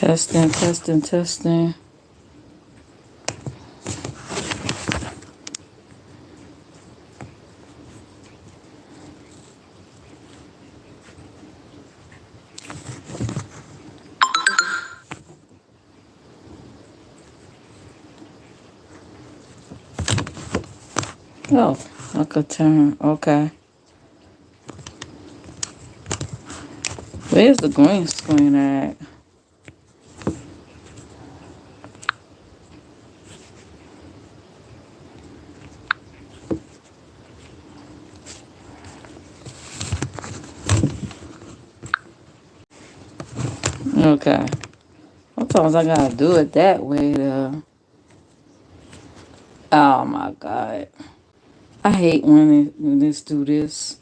Testing, testing, testing. Oh, I could turn. Okay. Where's the green screen at? Okay. Sometimes I gotta do it that way though. Oh my god. I hate when this do this.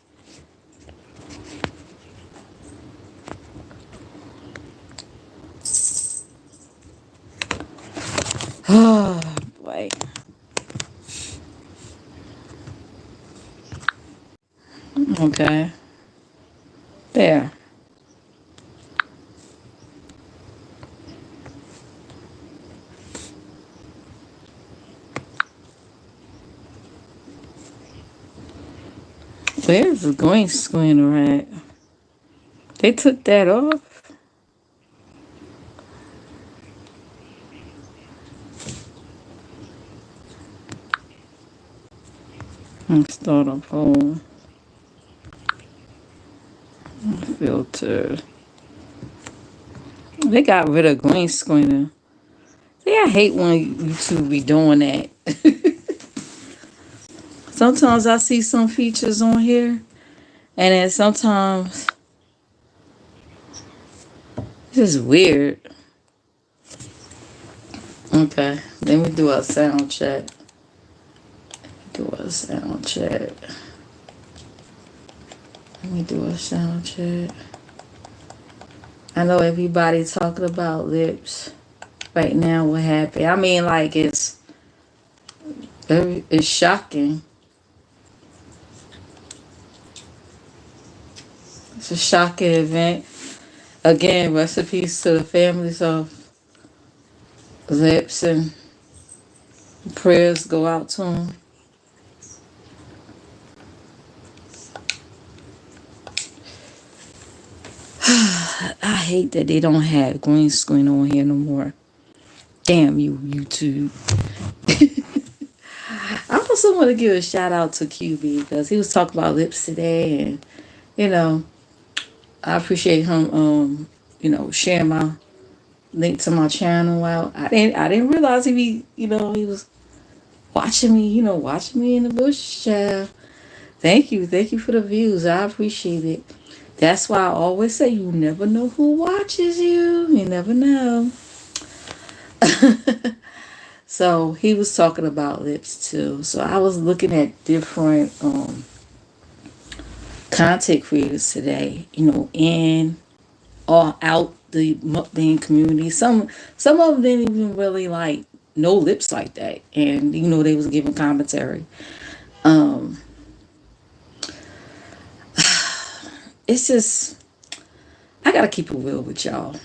Oh boy. Okay. There. Where's the green screen at? They took that off. Let's start a poll. Filter. They got rid of green screener. See, I hate when YouTube be doing that. Sometimes I see some features on here, and then sometimes it's just weird. Okay, let me do a sound check. Do a sound check. Let me do a sound check. I know everybody's talking about Llips right now. What happened? I mean, like it's shocking. It's a shocking event. Again, recipes to the families of Llips, and prayers go out to them. I hate that they don't have green screen on here no more. Damn you, YouTube. I also want to give a shout out to QB because he was talking about Llips today, and I appreciate him sharing my link to my channel out. I didn't realize he was watching me in the bush, child. Thank you for the views. I appreciate it. That's why I always say you never know who watches you. You never know. So he was talking about Llips too. So I was looking at different content creators today, in or out the mukbang community. Some of them didn't even really like no Llips like that, and they was giving commentary. Um, it's just I gotta keep it real with y'all.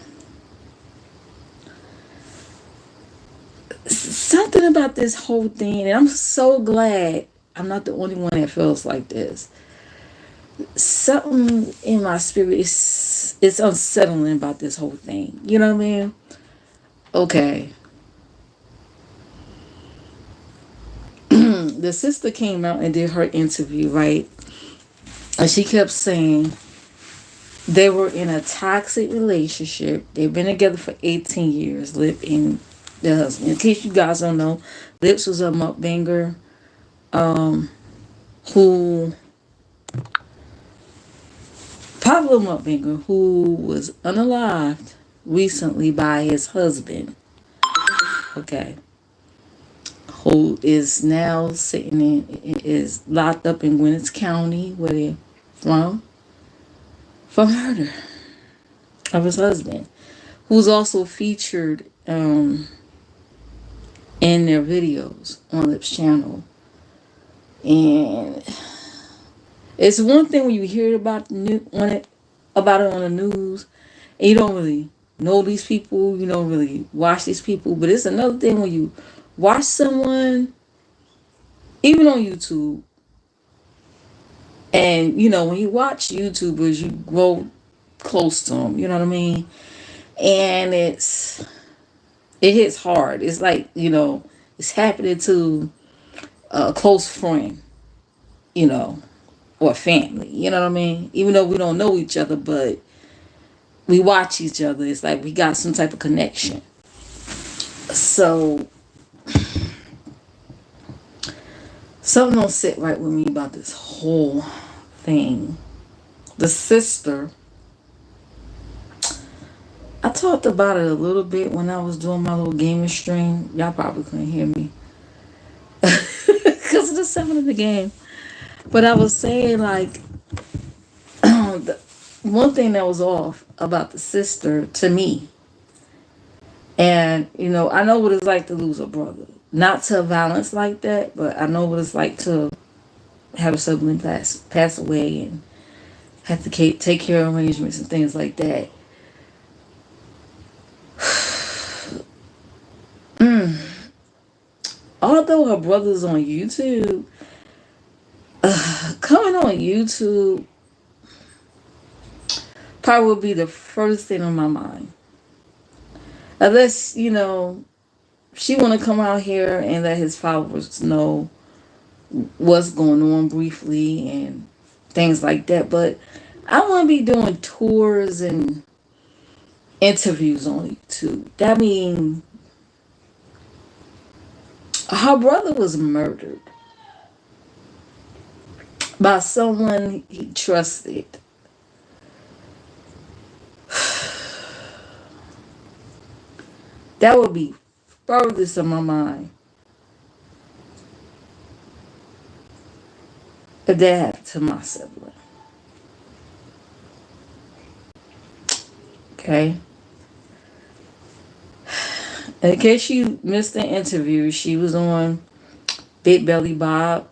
Something about this whole thing, and I'm so glad I'm not the only one that feels like this. Something in my spirit is it's unsettling about this whole thing. You know what I mean? Okay. The sister came out and did her interview, right? And she kept saying they were in a toxic relationship. They've been together for 18 years, Lip and the husband. In case you guys don't know, Lips was a mukbanger who popular mukbanger who was unalived recently by his husband. Okay. Who is now is locked up in Gwinnett County, where they're from murder of his husband, who's also featured in their videos on Lips channel. And it's one thing when you hear about it on the news, and you don't really know these people, you don't really watch these people. But it's another thing when you watch someone, even on YouTube, and when you watch YouTubers, you grow close to them. You know what I mean? And it hits hard. It's like it's happening to a close friend, you know, or family. You know what I mean? Even though we don't know each other, but we watch each other. It's like we got some type of connection. So something don't sit right with me about this whole thing. The sister, I talked about it a little bit when I was doing my little gaming stream. Y'all probably couldn't hear me because of the sound of the game. But I was saying, like, the one thing that was off about the sister to me, and I know what it's like to lose a brother. Not to violence like that, but I know what it's like to have a sibling pass away and have to take care of arrangements and things like that. Although her brother's on YouTube, coming on YouTube probably would be the first thing on my mind. Unless, she want to come out here and let his followers know what's going on briefly and things like that. But I want to be doing tours and interviews on YouTube. That means her brother was murdered by someone he trusted. That would be furthest in my mind if that happened to my sibling. Okay? In case you missed the interview, she was on Big Belly Bob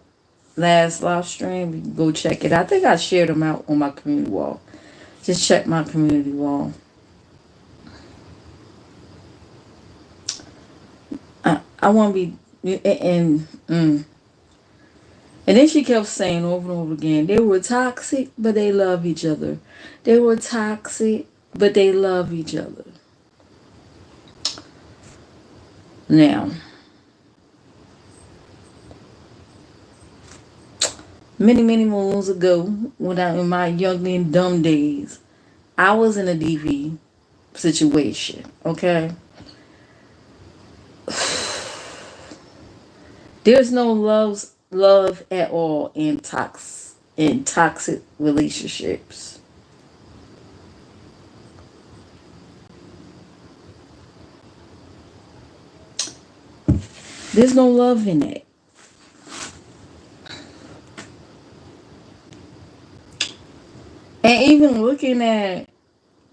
last live stream. You can go check it. I think I shared them out on my community wall. Just check my community wall. I want to be and then she kept saying over and over again, they were toxic, but they love each other. They were toxic, but they love each other. Now, many, many moons ago, when in my young and dumb days, I was in a DV situation, okay? There's no love at all in toxic relationships. There's no love in it. And even looking at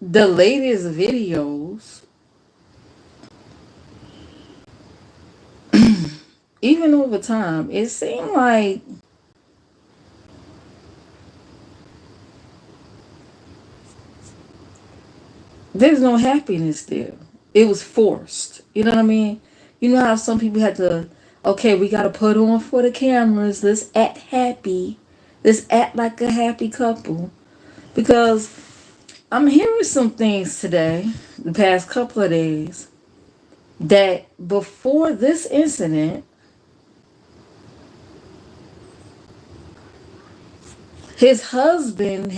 the latest videos, even over time, it seemed like there's no happiness there. It was forced. You know what I mean? You know how some people had to, okay, we got to put on for the cameras. Let's act happy. Let's act like a happy couple. Because I'm hearing some things today, the past couple of days, that before this incident, his husband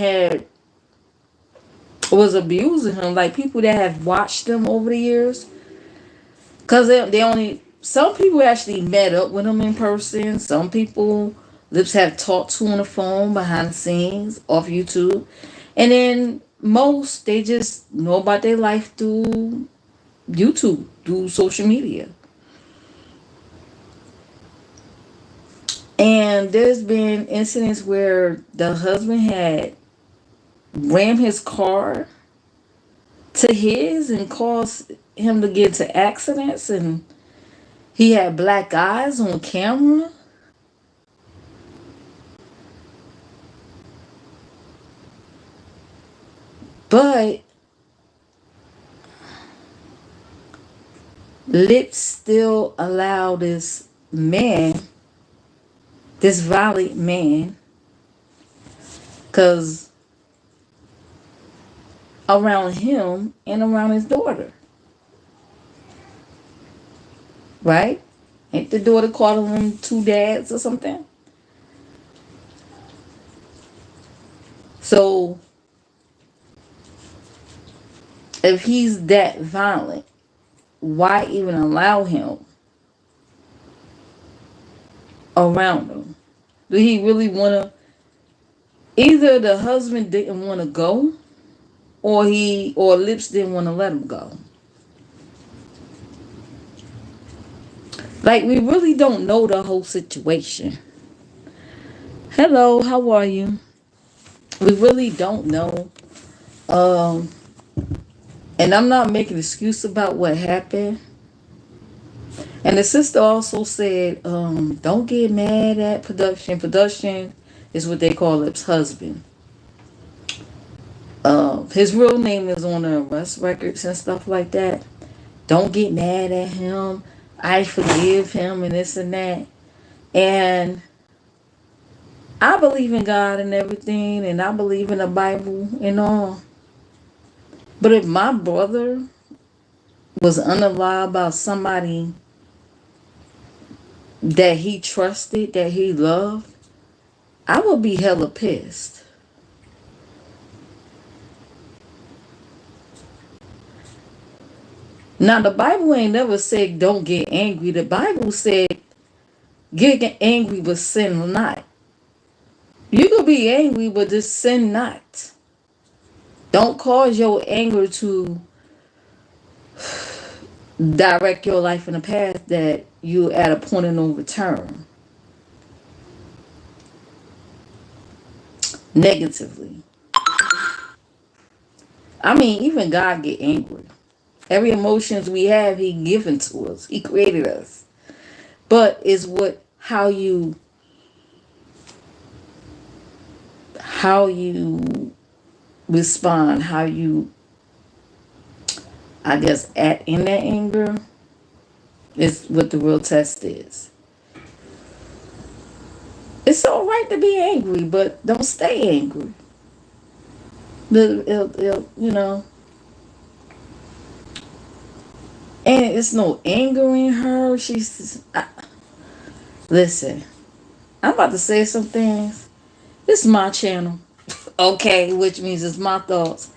was abusing him. Like people that have watched him over the years, because they only some people actually met up with him in person. Some people Lips have talked to on the phone behind the scenes off YouTube, and then most they just know about their life through YouTube, through social media. And there's been incidents where the husband had rammed his car to his and caused him to get into accidents, and he had black eyes on camera. But Lips still allow this man, this violent man, because around him and around his daughter, right? Ain't the daughter calling them two dads or something? So if he's that violent, why even allow him around them? Do he really want to? Either the husband didn't want to go, or Lips didn't want to let him go. Like, we really don't know the whole situation. Hello, how are you? We really don't know. Um, and I'm not making an excuse about what happened. And the sister also said, don't get mad at production. Production is what they call Lips' husband. His real name is on the arrest records and stuff like that. Don't get mad at him. I forgive him and this and that. And I believe in God and everything, and I believe in the Bible and all. But if my brother was unalive by somebody that he trusted, that he loved, I would be hella pissed. Now, the Bible ain't never said don't get angry. The Bible said get angry but sin not. You could be angry but just sin not. Don't cause your anger to direct your life in a path that you at a point of no return negatively. I mean, even God get angry. Every emotions we have, He given to us. He created us. But it's how you respond, how you, I guess, act in that anger is what the real test is. It's all right to be angry, but don't stay angry. You know, and it's no anger in her. Listen, I'm about to say some things. This is my channel, okay, which means it's my thoughts.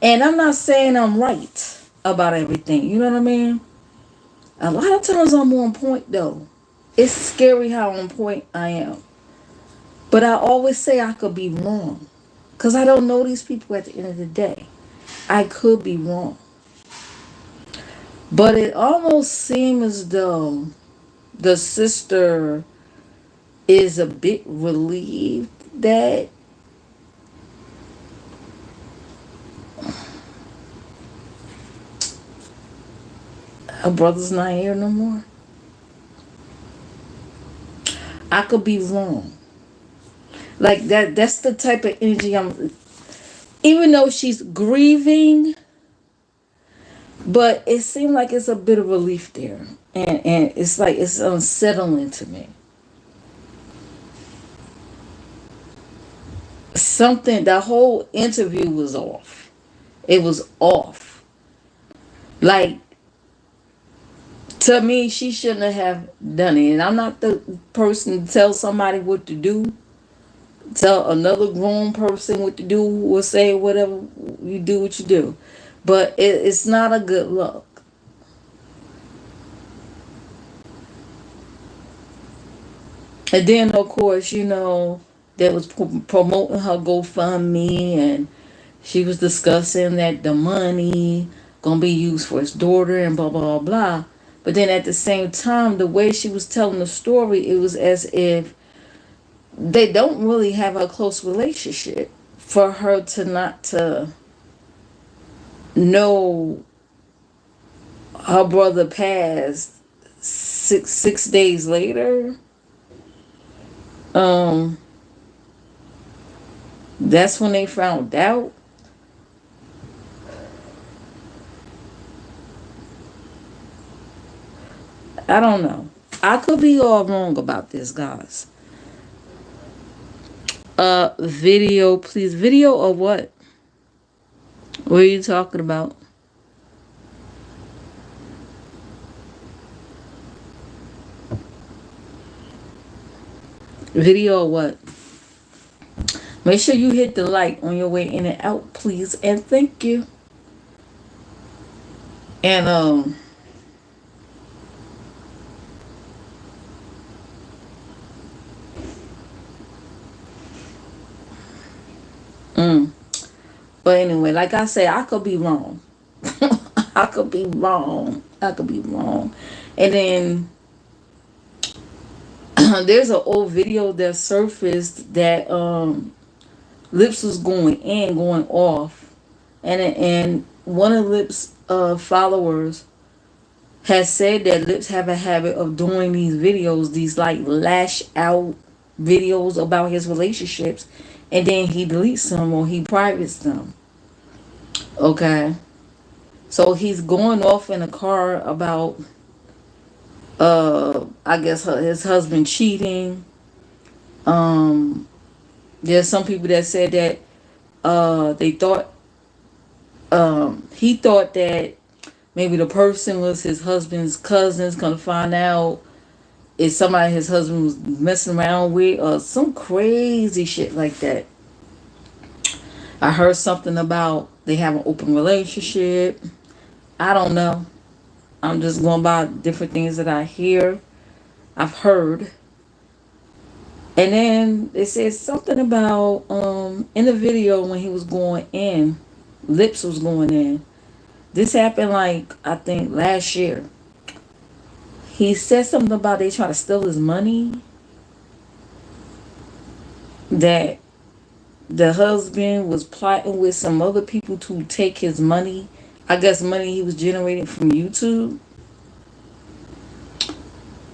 And I'm not saying I'm right about everything. You know what I mean? A lot of times I'm on point though. It's scary how on point I am. But I always say I could be wrong. Because I don't know these people at the end of the day. I could be wrong. But it almost seems as though the sister is a bit relieved that her brother's not here no more. I could be wrong. Like that's the type of energy I'm, even though she's grieving, but it seemed like it's a bit of relief there. And it's like it's unsettling to me. Something, the whole interview was off. It was off. Like, to me, she shouldn't have done it. And I'm not the person to tell somebody what to do. Tell another grown person what to do or say whatever. You do what you do. But it's not a good look. And then, of course, that was promoting her GoFundMe, and she was discussing that the money gonna be used for his daughter and blah blah blah. But then at the same time, the way she was telling the story, it was as if they don't really have a close relationship. For her to not to know her brother passed six days later, that's when they found out. I don't know. I could be all wrong about this, guys. Video, please. Video or what? What are you talking about? Video or what? Make sure you hit the like on your way in and out, please, and thank you. And mm. But anyway, like I said, I could be wrong. I could be wrong. I could be wrong. And then there's an old video that surfaced that Lips was going in, going off, and one of Lips' followers has said that Lips have a habit of doing these videos, these like lash out videos about his relationships, and then he deletes them or he privates them. Okay, so he's going off in a car about I guess his husband cheating. Um, there's some people that said that they thought he thought that maybe the person was his husband's cousins, gonna find out it's somebody his husband was messing around with or some crazy shit like that. I heard something about they have an open relationship. I don't know. I'm just going by different things that I hear, I've heard. And then it says something about in the video when he was going in, Lips was going in. This happened like I think last year. He said something about they trying to steal his money. That the husband was plotting with some other people to take his money. I guess money he was generating from YouTube.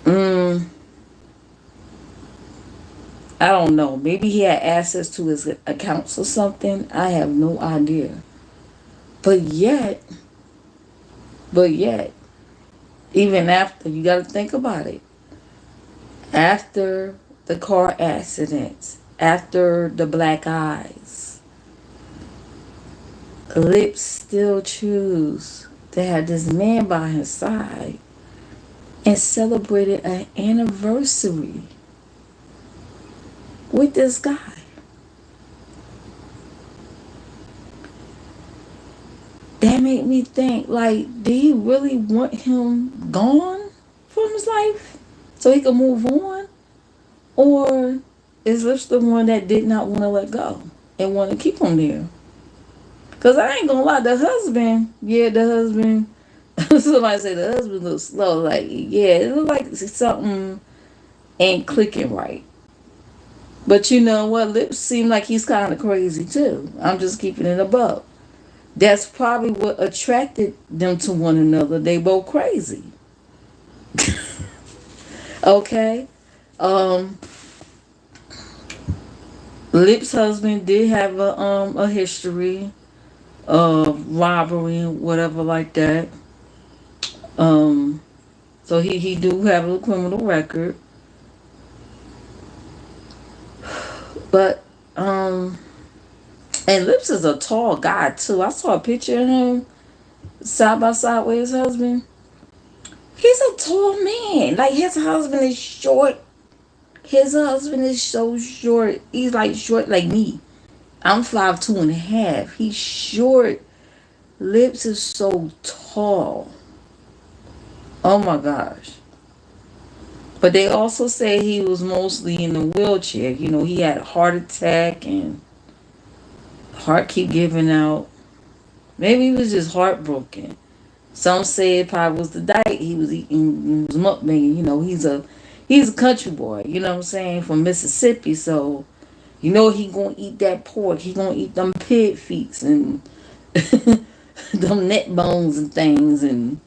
Mm, I don't know. Maybe he had access to his accounts or something. I have no idea. But yet, but yet, even after, you got to think about it. After the car accidents, after the black eyes, Lips still choose to have this man by his side and celebrated an anniversary with this guy. That made me think, like, did he really want him gone from his life so he could move on? Or is Lips the one that did not want to let go and want to keep him there? Because I ain't gonna lie, the husband, yeah, the husband, somebody say the husband looks slow. Like, yeah, it looks like something ain't clicking right. But you know what? Lips seem like he's kind of crazy too. I'm just keeping it above. That's probably what attracted them to one another. They both crazy. Okay? Um, Lips' husband did have a history of robbery, whatever like that. Um, so he do have a criminal record. But and Lips is a tall guy too. I saw a picture of him side by side with his husband. He's a tall man. Like his husband is short. His husband is so short. He's like short like me. I'm 5'2.5". He's short. Lips is so tall. Oh my gosh. But they also say he was mostly in a wheelchair. You know, he had a heart attack and heart keep giving out. Maybe he was just heartbroken. Some say it probably was the diet he was eating. He was mukbanging. You know, he's a country boy. You know what I'm saying, from Mississippi. So you know he gonna eat that pork. He gonna eat them pig feet and them neck bones and things and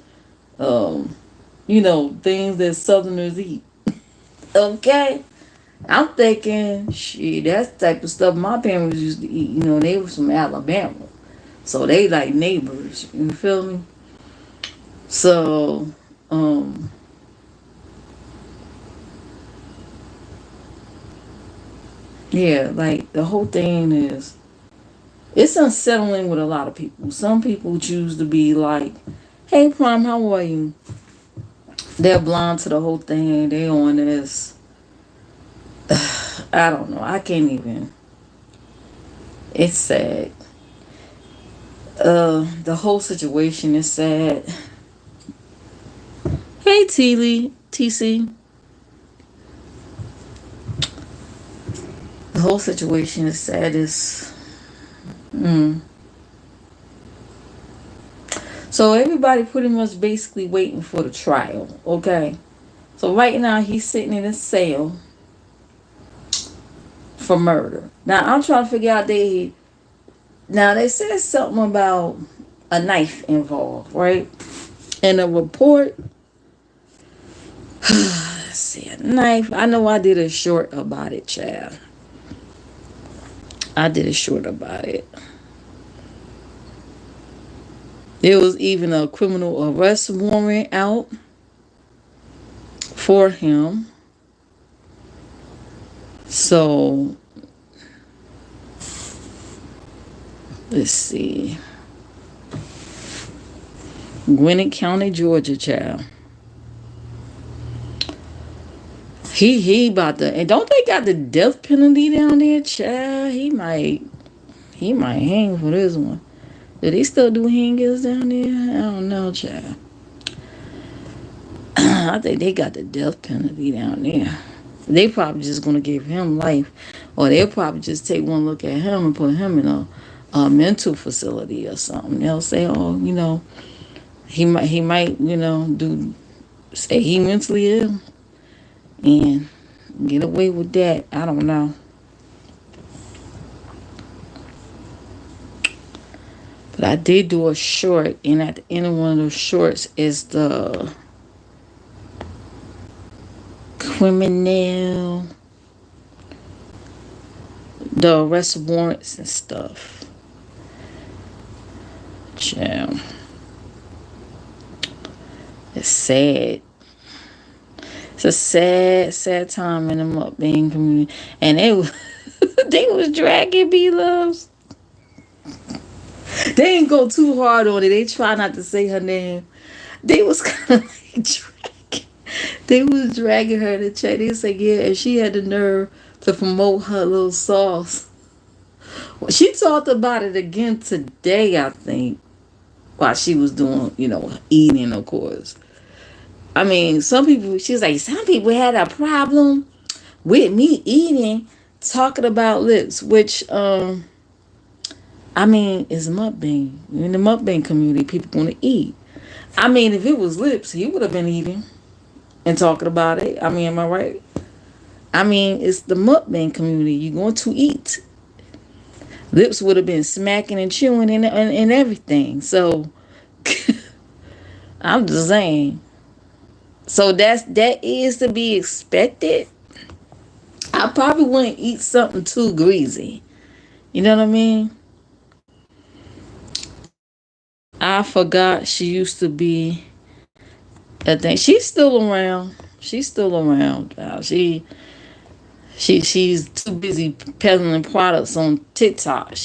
um, you know, things that Southerners eat. Okay. I'm thinking, shit, that's the type of stuff my parents used to eat. You know, they were from Alabama. So they like neighbors. You feel me? So, um, Yeah, like the whole thing is, it's unsettling with a lot of people. Some people choose to be like, "Hey, Prime, how are you?" They're blind to the whole thing. They on this. I don't know. I can't even. It's sad. The whole situation is sad. Hey, T. TC. The whole situation is sad. Mm. So everybody pretty much basically waiting for the trial. Okay. So right now he's sitting in a cell for murder. Now I'm trying to figure out now they said something about a knife involved, right? In a report, let's see, a knife. I know I did a short about it, child. I did a short about it. There was even a criminal arrest warrant out for him. So let's see. Gwinnett County, Georgia, child. He about to, and don't they got the death penalty down there, child? He might hang for this one. Do they still do hangers down there? I don't know, child. I think they got the death penalty down there. They probably just gonna give him life, or they'll probably just take one look at him and put him in a mental facility or something. They'll say, oh, he might, say he mentally ill and get away with that. I don't know. But I did do a short, and at the end of one of those shorts is the criminal, the arrest warrants and stuff. Child. It's sad. It's a sad, sad time in the mukbang community. And they was dragging B-Loves. They ain't go too hard on it. They try not to say her name. They was kind of like dragging. They was dragging her to check. They said, yeah, and she had the nerve to promote her little sauce. Well, she talked about it again today, I think, while she was doing, eating, of course. I mean, she's like, some people had a problem with me eating, talking about lips, which, I mean, it's mukbang. In the mukbang community, people want to eat. I mean, if it was lips, he would have been eating and talking about it. I mean, am I right? I mean, it's the mukbang community. You're going to eat. Lips would have been smacking and chewing and everything. So, I'm just saying. So that is to be expected. I probably wouldn't eat something too greasy. You know what I mean? I forgot she used to be. I think she's still around. She's still around. She's too busy peddling products on TikTok.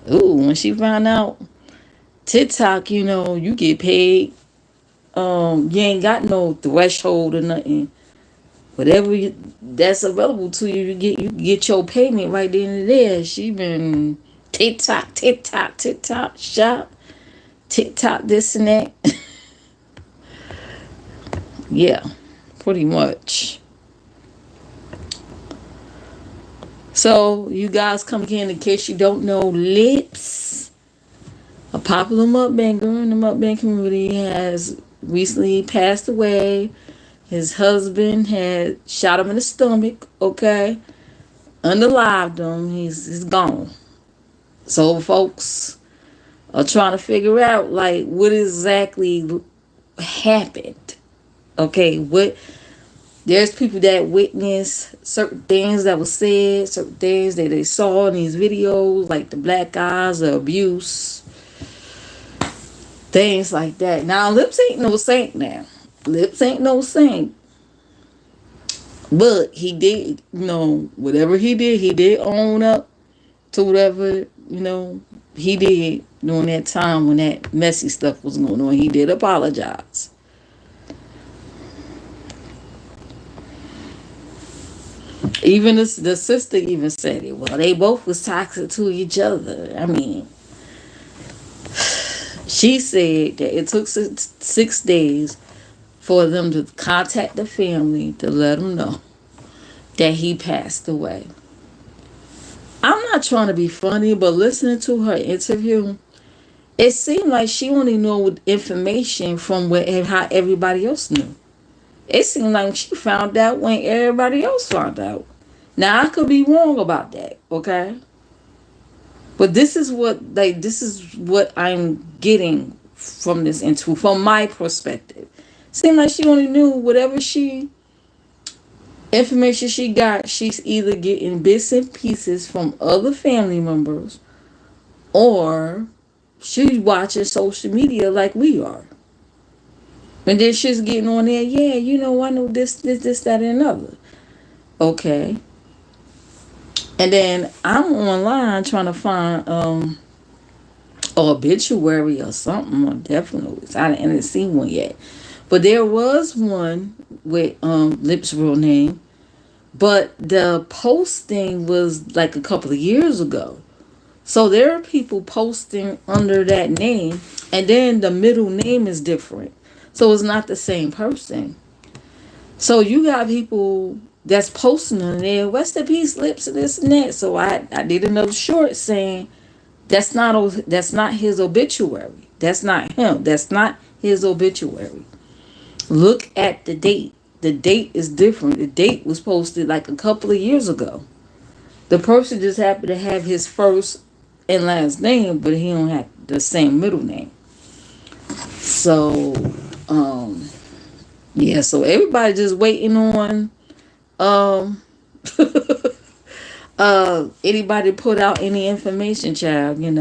When she found out TikTok, you get paid. You ain't got no threshold or nothing. Whatever that's available to you, you get your payment right then and there. She been TikTok shop, TikTok this and that. Yeah, pretty much. So you guys come again, in case you don't know, Llips, a popular mukbanger in the mukbang community, has recently passed away. His husband had shot him in the stomach, okay? Unalived him. He's gone. So folks are trying to figure out, like, what exactly happened. Okay, there's people that witness certain things that were said, certain things that they saw in these videos, like the black eyes, the abuse, things like that. Now, Llips ain't no saint now. Llips ain't no saint. But he did, whatever he did own up to whatever, he did during that time when that messy stuff was going on. He did apologize. Even the sister even said it. Well, they both was toxic to each other. I mean, she said that it took 6 days for them to contact the family to let them know that he passed away. I'm not trying to be funny, but listening to her interview, it seemed like she only knew information from how everybody else knew. It seemed like she found out when everybody else found out. Now I could be wrong about that, okay? But this is what I'm getting from this interview, from my perspective. Seemed like she only knew whatever information she got. She's either getting bits and pieces from other family members, or she's watching social media like we are. And then she's getting on there, yeah, I know this, that, and another. Okay. And then I'm online trying to find an obituary or something. Definitely. I didn't see one yet. But there was one with Llips' real name. But the posting was like a couple of years ago. So there are people posting under that name, and then the middle name is different. So it's not the same person. So you got people that's posting on there, rest in peace, Llips, and this and that. So I did another short saying that's not his obituary. That's not him. That's not his obituary. Look at the date. The date is different. The date was posted like a couple of years ago. The person just happened to have his first and last name, but he don't have the same middle name. So, yeah. So everybody just waiting on um anybody put out any information, child. Me.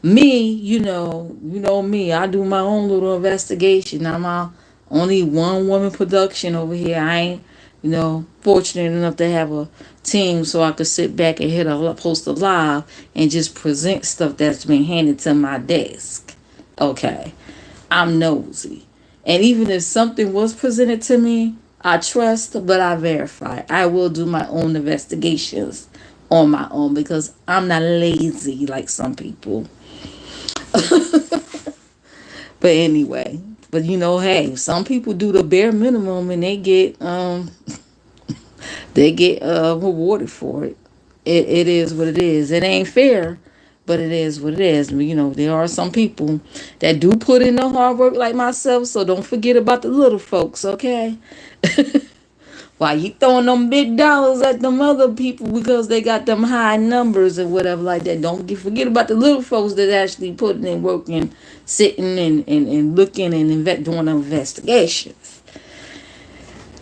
Me. I do my own little investigation. I'm a only one woman production over here. I ain't fortunate enough to have a team so I could sit back and post a live and just present stuff that's been handed to my desk. Okay, I'm nosy, and even if something was presented to me, I trust, but I verify. I will do my own investigations on my own because I'm not lazy like some people. But anyway, but hey, some people do the bare minimum and they get rewarded for it. It is what it is. It ain't fair, but it is what it is. There are some people that do put in the hard work like myself, so don't forget about the little folks, okay? Why you throwing them big dollars at them other people because they got them high numbers and whatever like that? Don't forget about the little folks that actually putting in work and sitting and looking and doing investigations.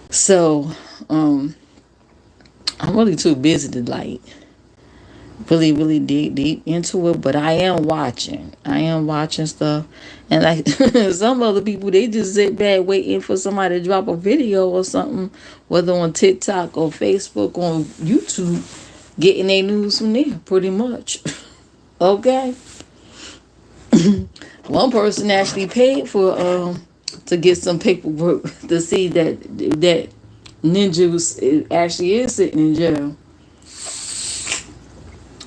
So, I'm really too busy to really, really dig deep into it, but I am watching. I am watching stuff. And like some other people, they just sit back waiting for somebody to drop a video or something, whether on TikTok or Facebook or YouTube, getting their news from there, pretty much. Okay. One person actually paid for to get some paperwork to see that Ninja actually is sitting in jail.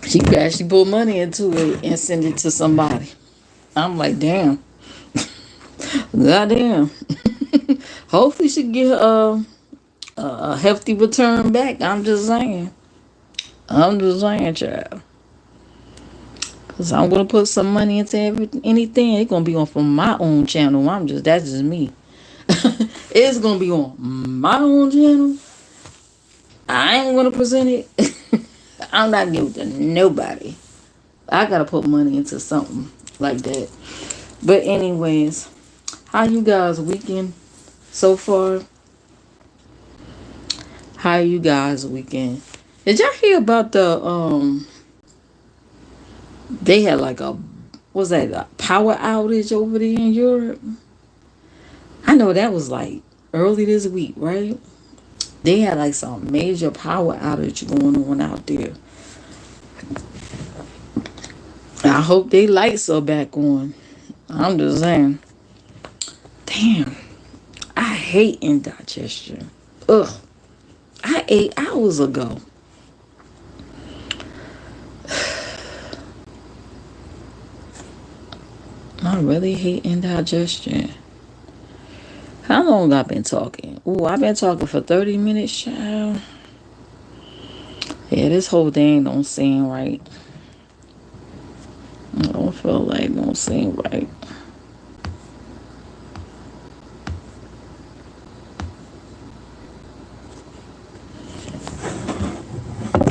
She could actually put money into it and send it to somebody. I'm like, damn. Goddamn. Hopefully she get a hefty return back. I'm just saying. Child. Because I'm going to put some money into anything. It's going to be on from my own channel. That's just me. It's going to be on my own channel. I ain't going to present it. I'm not giving it to nobody. I gotta put money into something like that. But anyways, how you guys weekend so far? How you guys weekend? Did y'all hear about they had like a power outage over there in Europe? I know that was like early this week, right? They had like some major power outage going on out there. I hope they lights are back on. I'm just saying. Damn, I hate indigestion. Ugh, I ate hours ago. I really hate indigestion. How long I been talking? Ooh, I've been talking for 30 minutes, child. Yeah, this whole thing don't seem right. I don't feel like it don't seem right.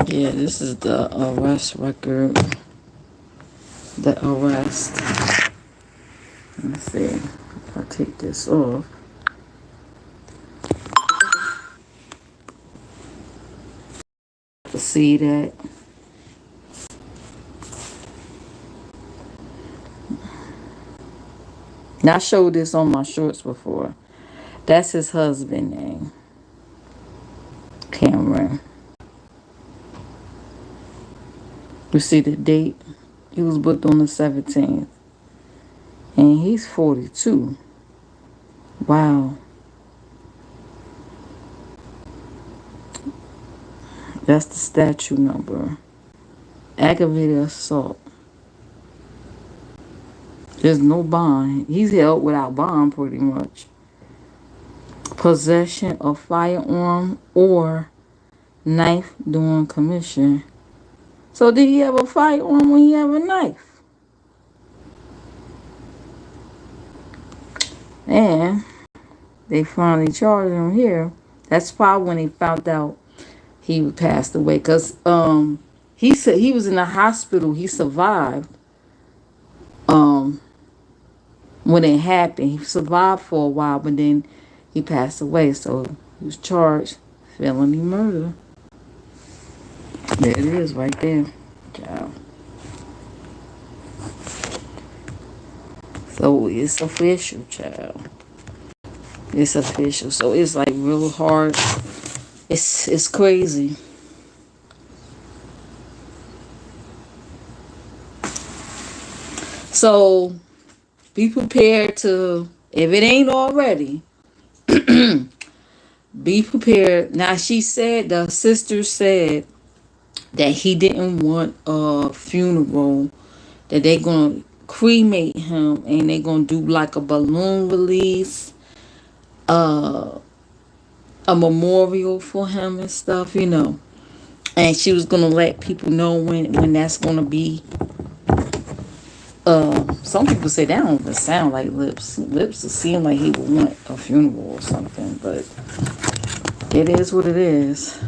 Yeah, this is the arrest record. The arrest. Let's see. If I take this off. To see that. Now I showed this on my shorts before. That's his husband name. Cameron. You see the date? He was booked on the 17th. And he's 42. Wow. That's the statute number. Aggravated assault. There's no bond. He's held without bond pretty much. Possession of firearm or knife during commission. So did he have a firearm when he have a knife? And they finally charged him here. That's probably when they found out he passed away. Cause he said he was in the hospital. He survived. Um when it happened, he survived for a while, but then he passed away. So he was charged felony murder. There it is, right there, child. So it's official, child. It's official. So it's like real hard. It's crazy. So be prepared to, if it ain't already, be prepared. Now she said, the sister said that he didn't want a funeral, that they gonna cremate him and they gonna do like a balloon release, uh, a memorial for him and stuff, you know. And she was gonna let people know when that's gonna be. Some people say that don't even sound like Lips. Lips seem like he would want a funeral or something, but it is what it is.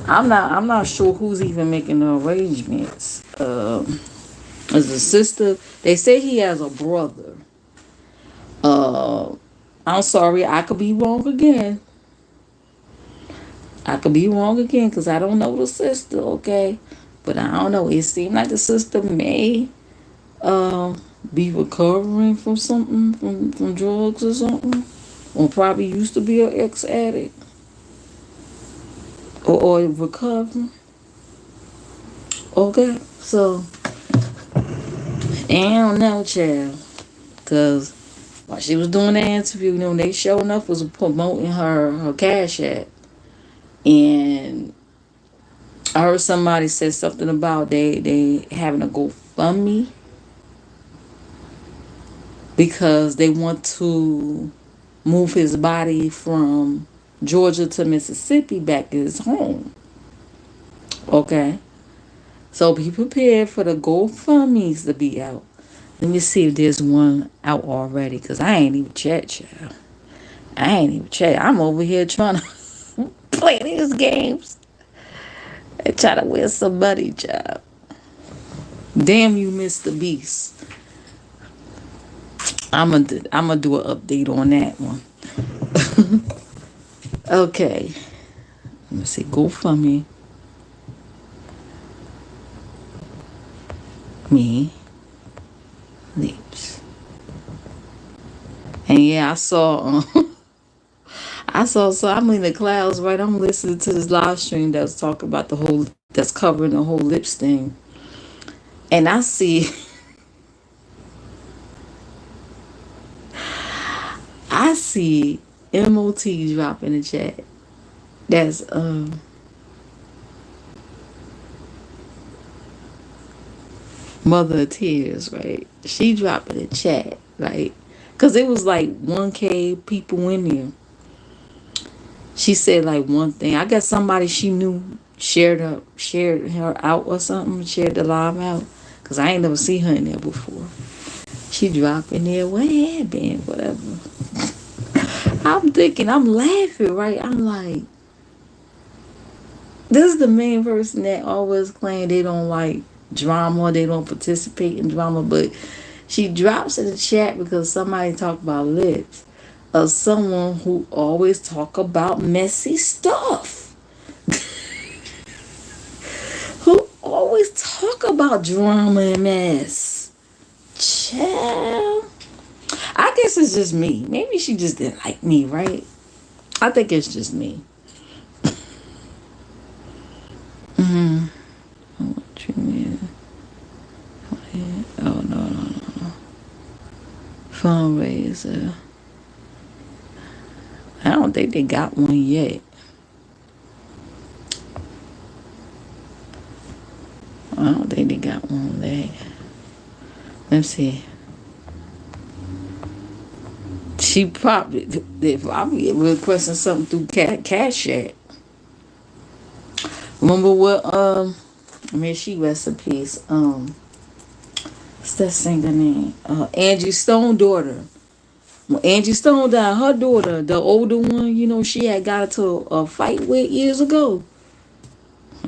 I'm not sure who's even making the arrangements. As a sister, they say he has a brother. Uh, I'm sorry, I could be wrong again. I could be wrong again because I don't know the sister, okay? But I don't know. It seemed like the sister may be recovering from something, from drugs or something. Or probably used to be an ex addict. Or recovering. Okay? So, I don't know, child. Because while she was doing the interview, you know, they sure enough was promoting her cash app. And I heard somebody say something about they having a GoFundMe because they want to move his body from Georgia to Mississippi back to his home. Okay? So be prepared for the GoFundMe's to be out. Let me see if there's one out already because I ain't even checked, y'all. I ain't even checked. I'm over here trying to play these games and try to win some money, child. Damn you, Mr. Beast. I'm gonna do an update on that one. Okay. Let me see. GoFundMe. Me. Llips. And yeah, I saw I'm in the clouds, right? I'm listening to this live stream that's talking about that's covering the whole lips thing. And I see MOT drop in the chat. That's Mother of Tears, right? She dropped in the chat, right? Cause it was like 1K people in there. She said like one thing. I guess somebody she knew shared her out or something, shared the live out. Cause I ain't never seen her in there before. She dropped in there, what happened? Whatever. I'm thinking, I'm laughing, right? I'm like, this is the main person that always claim they don't like drama, they don't participate in drama, but she drops in the chat because somebody talked about lips of someone who always talk about messy stuff. Who always talk about drama and mess. Child. I guess it's just me. Maybe she just didn't like me, right? I think it's just me. Mm-hmm. What you mean? Oh, no. Fundraiser. I don't think they got one yet. I don't think they got one yet. Let's see. They probably requesting something through Cash App. Remember what I mean she recipes. What's that singer name? Angie Stone daughter. When Angie Stone died, her daughter, the older one, she had got into a fight with years ago.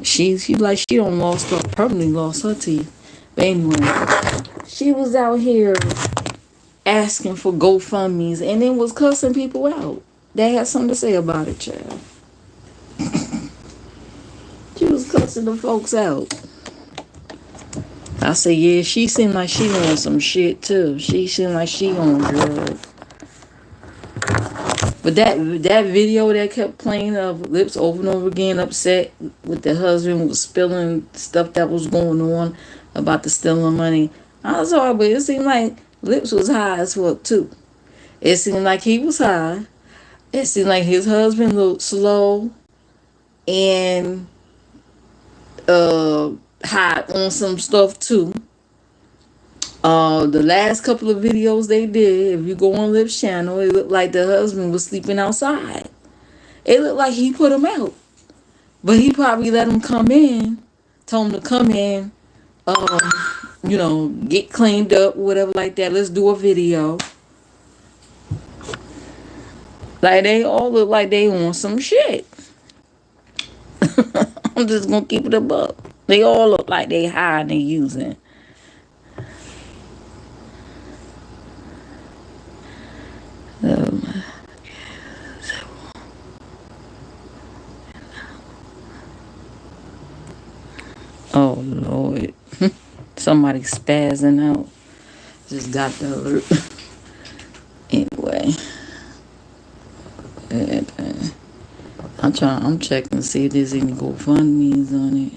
She like she don't permanently lost her teeth. But anyway, she was out here asking for GoFundMe's and then was cussing people out. They had something to say about it, child. She was cussing the folks out. I said, yeah, she seemed like she on some shit too. She seemed like she on drugs. But that video that kept playing of Lips over and over again, upset with the husband was spilling stuff that was going on about the stealing money. I was sorry, but it seemed like Lips was high as fuck too. It seemed like he was high. It seemed like his husband looked slow and high on some stuff too. The last couple of videos they did, if you go on Lips channel, it looked like the husband was sleeping outside. It looked like he put him out. But he probably let him come in, told him to come in, get cleaned up, whatever like that. Let's do a video. Like they all look like they on some shit. I'm just gonna keep it above. They all look like they high and they using. Oh Lord. Somebody spazzing out. Just got the alert. Anyway. I'm checking to see if there's any GoFundMe's on it.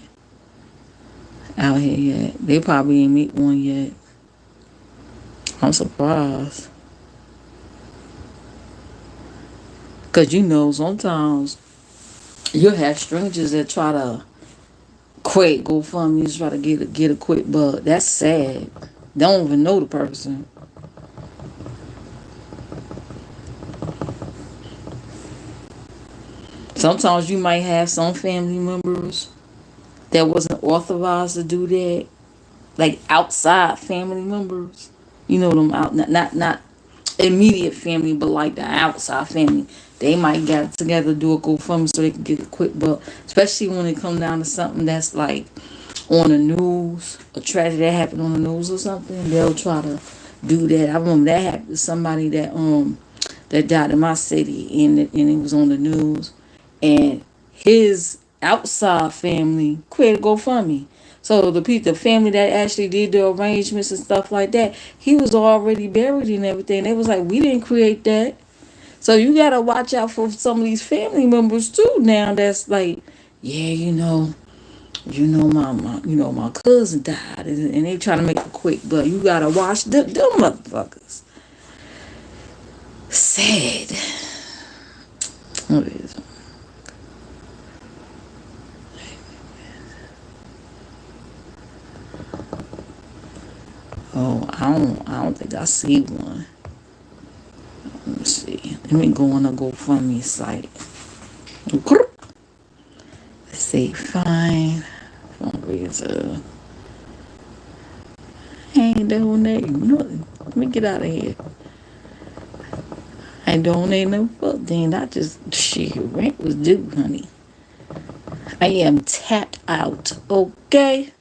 Out here yet. They probably ain't make one yet. I'm surprised. Cause sometimes you'll have strangers that try to quit GoFundMe, try to get a quick buck. That's sad. They don't even know the person. Sometimes you might have some family members that wasn't authorized to do that, like outside family members. Them out not immediate family, but like the outside family. They might get together, do a GoFundMe so they can get a quick buck. Especially when it comes down to something that's like on the news, a tragedy that happened on the news or something. They'll try to do that. I remember that happened to somebody that died in my city, and it was on the news, and his outside family quit GoFundMe. So the family that actually did the arrangements and stuff like that, he was already buried and everything. They was like, we didn't create that. So you gotta watch out for some of these family members too. Now that's like, yeah, my cousin died, and they trying to make it quick, but you gotta watch them motherfuckers. Sad. What is it? Oh, I don't think I see one. Let me see. Let me go on a GoFundMe site. Let's see. Fine. Fundraiser. I ain't donating nothing. Let me get out of here. I ain't donating no fuck. Then I just shit. Rent was due, honey. I am tapped out. Okay.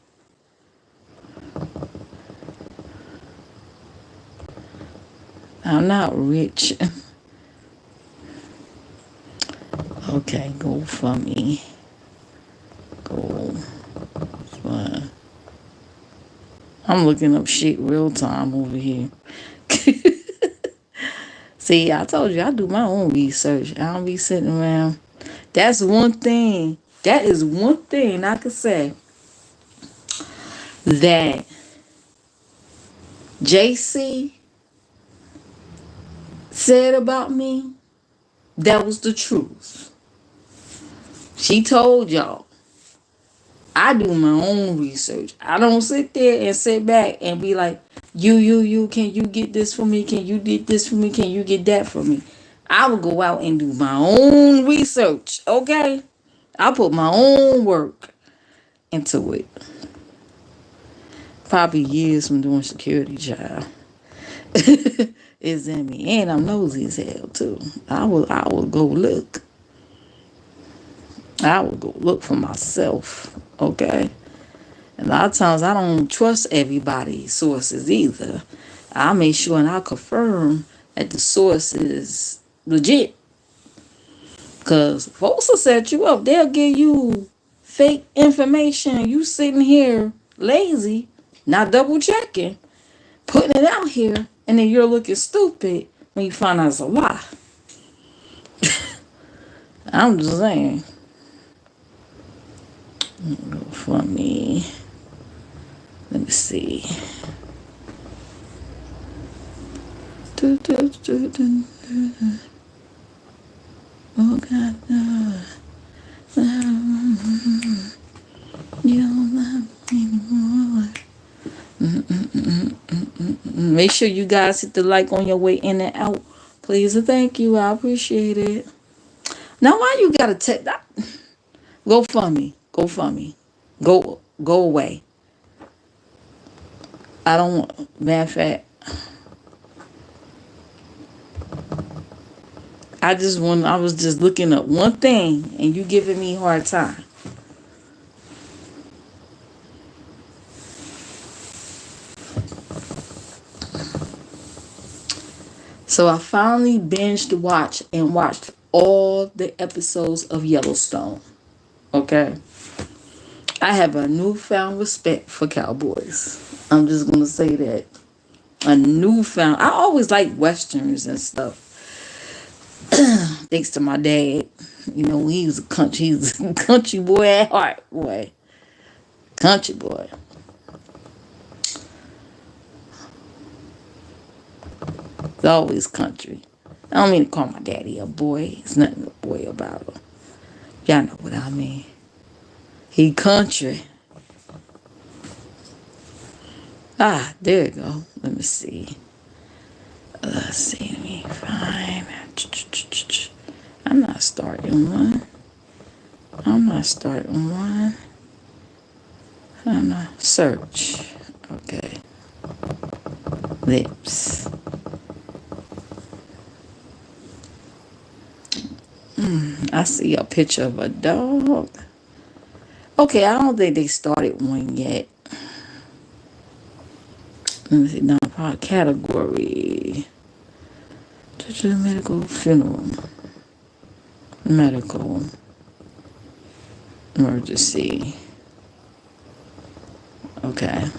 I'm not rich. Okay, go for me. Go for. I'm looking up shit real time over here. See, I told you I do my own research. I don't be sitting around. That's one thing. That is one thing I could say that JC said about me. That was the truth. She told y'all. I do my own research. I don't sit there and sit back and be like, you, can you get this for me? Can you get this for me? Can you get that for me? I will go out and do my own research, okay? I put my own work into it. Probably years from doing security job. Is in me. And I'm nosy as hell too. I will go look. I will go look for myself, okay? And a lot of times I don't trust everybody's sources either. I make sure and I confirm that the source is legit. Because folks will set you up. They'll give you fake information. You sitting here lazy, not double checking, putting it out here, and then you're looking stupid when you find out it's a lie. I'm just saying. For me, let me see. Oh God, no. You don't love me anymore. Make sure you guys hit the like on your way in and out. Please and thank you. I appreciate it. Now, why you gotta take that? Go for me. Go for me. Go away. I don't want. Matter of fact, I was just looking up one thing and you giving me a hard time. So I finally binged watched all the episodes of Yellowstone. Okay. I have a newfound respect for cowboys. I'm just gonna say that. I always like westerns and stuff. Thanks to my dad. He's a country boy at heart, boy. Country boy. It's always country. I don't mean to call my daddy a boy. It's nothing a boy about him. Y'all know what I mean. He country. There you go. Let me see. Let me find. I'm not starting one. I'm not search. Okay. Lips. I see a picture of a dog. Okay, I don't think they started one yet. Let me see. Non-part category. Medical funeral. Medical. Emergency. Okay.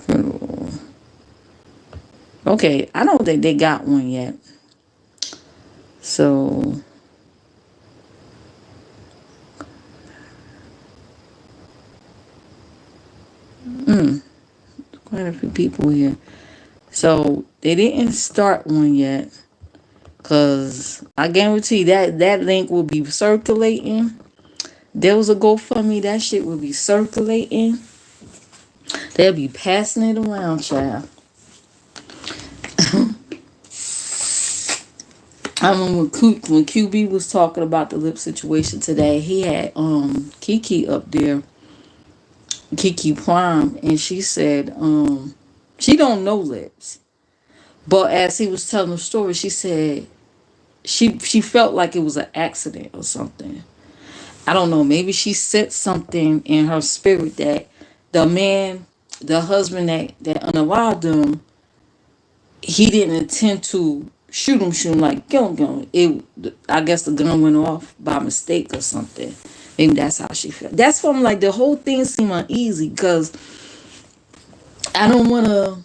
Funeral. Okay, I don't think they got one yet. So, quite a few people here. So they didn't start one yet, cause I guarantee that link will be circulating. There was a GoFundMe, that shit will be circulating. They'll be passing it around, child. I remember when QB was talking about the lip situation today, he had Kiki up there, Kiki Prime, and she said she don't know Lips. But as he was telling the story, she said she felt like it was an accident or something. I don't know, maybe she said something in her spirit that the man, the husband that unalived them, he didn't intend to shoot him like kill him. I guess the gun went off by mistake or something. Maybe that's how she felt. That's why I'm like the whole thing seemed uneasy because I don't want to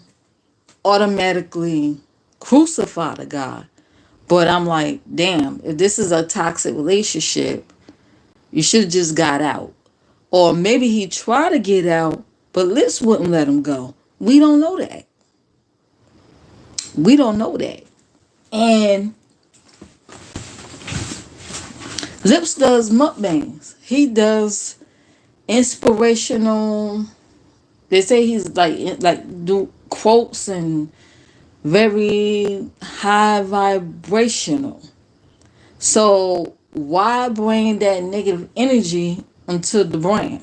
automatically crucify the guy, but I'm like, damn, if this is a toxic relationship, you should have just got out. Or maybe he tried to get out, but Liz wouldn't let him go. We don't know that. We don't know that. And Lips does mukbangs. He does inspirational. They say he's like do quotes and very high vibrational. So why bring that negative energy into the brand?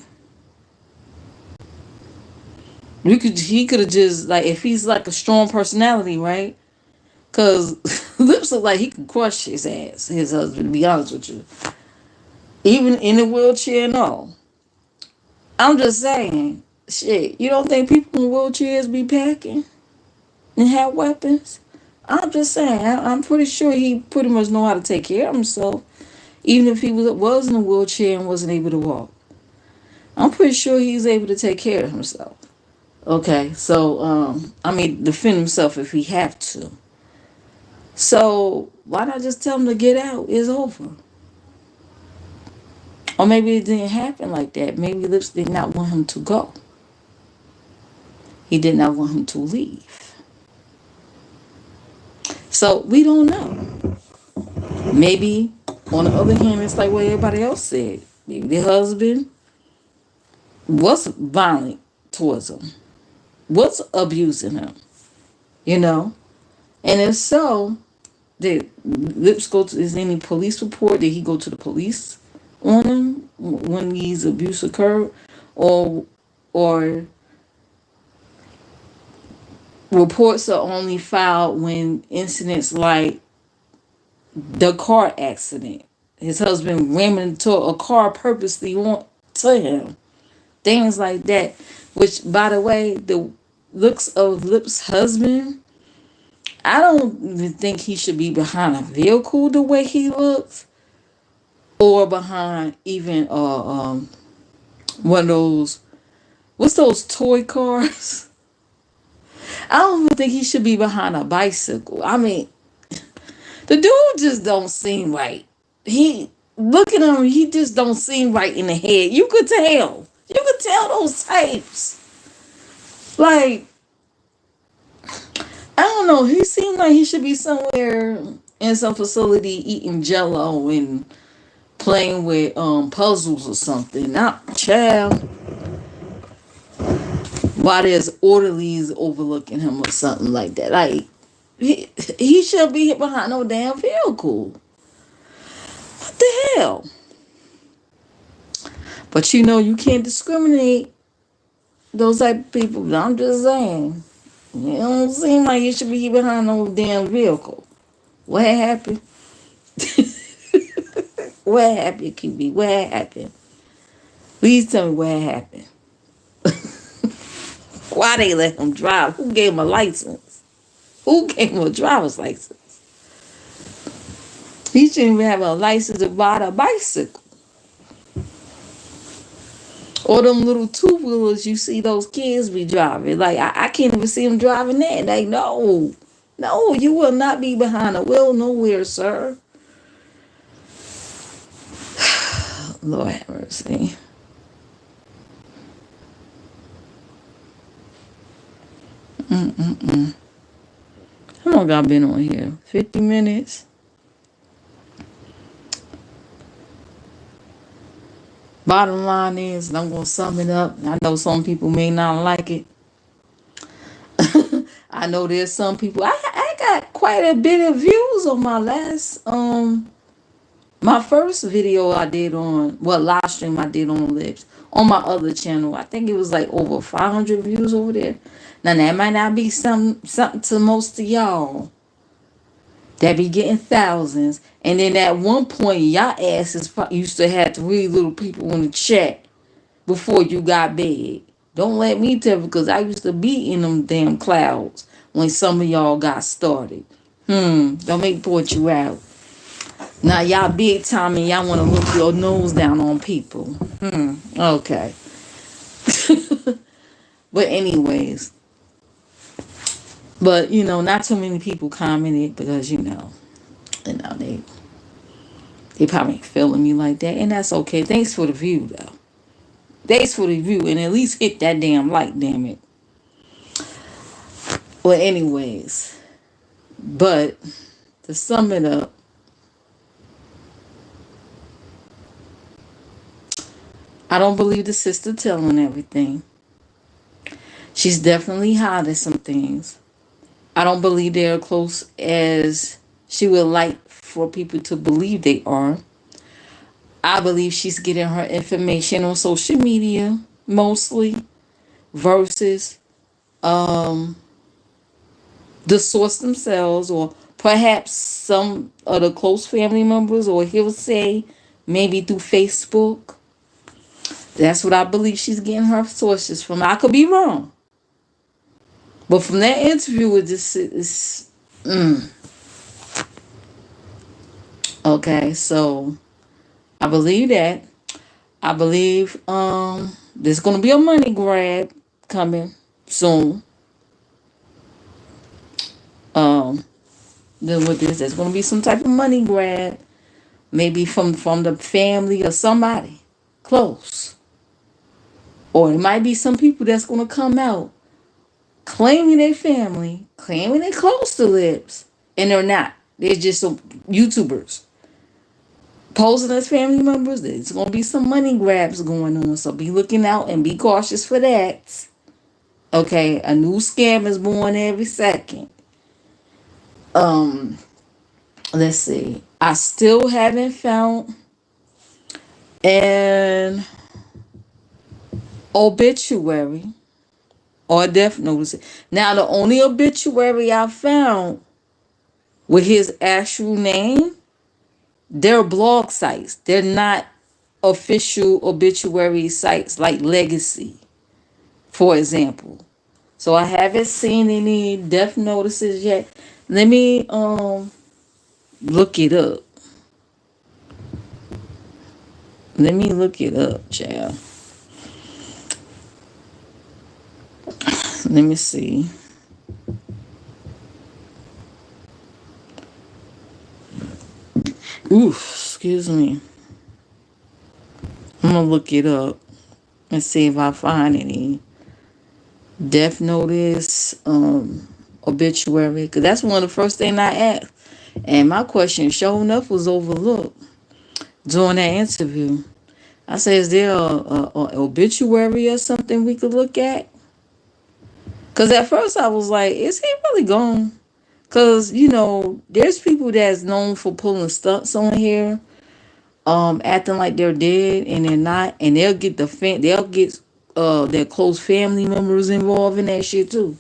He could have just like if he's like a strong personality, right? Cause Lips look like he could crush his ass, his husband, to be honest with you. Even in a wheelchair and all. I'm just saying, shit, you don't think people in wheelchairs be packing and have weapons? I'm just saying, I'm pretty sure he pretty much know how to take care of himself. Even if he was in a wheelchair and wasn't able to walk. I'm pretty sure he's able to take care of himself. Okay, so I mean defend himself if he have to. So why not just tell him to get out? It's over. Or maybe it didn't happen like that. Maybe Lips did not want him to go. He did not want him to leave. So we don't know. Maybe on the other hand, it's like what everybody else said. Maybe the husband was violent towards him, was abusing him, you know? And if so, did Lips go to, is any police report? Did he go to the police on him when these abuse occurred? Or reports are only filed when incidents like the car accident. His husband ramming into a car purposely on to him. Things like that. Which, by the way, the looks of Lip's husband, I don't even think he should be behind a vehicle the way he looks. Or behind even one of those, what's those toy cars? I don't even think he should be behind a bicycle. I mean, the dude just don't seem right. He look at him, he just don't seem right in the head. You could tell. You could tell those types. Like, I don't know. He seemed like he should be somewhere in some facility eating jello and playing with puzzles or something. Not child. While there's orderlies overlooking him or something like that. Like he should be behind no damn vehicle. What the hell? But you know you can't discriminate those type of people. I'm just saying. It don't seem like you should be behind no damn vehicle. What happened? What happened, QB? What happened? Please tell me what happened. Why they let him drive? Who gave him a license? Who gave him a driver's license? He shouldn't even have a license to ride a bicycle. Or them little two-wheelers you see those kids be driving. Like, I can't even see them driving that. Like, no. No, you will not be behind the wheel nowhere, sir. Lord have mercy. How long I been on here? 50 minutes? Bottom line is, and I'm going to sum it up. I know some people may not like it. I know there's some people. I got quite a bit of views on my my first video I did on, live stream I did on Lips on my other channel. I think it was like over 500 views over there. Now that might not be something to most of y'all that be getting thousands. And then at one point, y'all asses used to have 3 little people in the chat before you got big. Don't let me tell you, because I used to be in them damn clouds when some of y'all got started. Don't make me put you out. Now y'all big time and y'all want to look your nose down on people. Okay. But anyways, not too many people commented because they probably ain't feeling me like that, and that's okay. Thanks for the view though. Thanks for the view, and at least hit that damn like, damn it. Well, anyways, but to sum it up, I don't believe the sister telling everything. She's definitely hiding some things. I don't believe they're close as she would like for people to believe they are. I believe she's getting her information on social media mostly versus the source themselves, or perhaps some of the close family members, or he'll say maybe through Facebook. That's what I believe she's getting her sources from. I could be wrong. But from that interview with this, okay, so I believe that. I believe there's gonna be a money grab coming soon. Then with this, there's gonna be some type of money grab, maybe from the family or somebody close, or it might be some people that's gonna come out claiming their family, claiming they're close to Lips, and they're not. They're just some YouTubers posing as family members. There's gonna be some money grabs going on, so be looking out and be cautious for that. Okay, a new scam is born every second. Let's see. I still haven't found an obituary or a death notice. Now, the only obituary I found with his actual name, they're blog sites. They're not official obituary sites like Legacy, for example. So I haven't seen any death notices yet. Let me look it up. Let me look it up, child. Let me see. Oof, excuse me. I'm gonna look it up and see if I find any death notice, obituary, because that's one of the first things I asked. And my question, sure enough, was overlooked during that interview. I said, is there a obituary or something we could look at? Because at first I was like, is he really gone? Because, there's people that's known for pulling stunts on here, acting like they're dead and they're not. And they'll get their close family members involved in that shit too.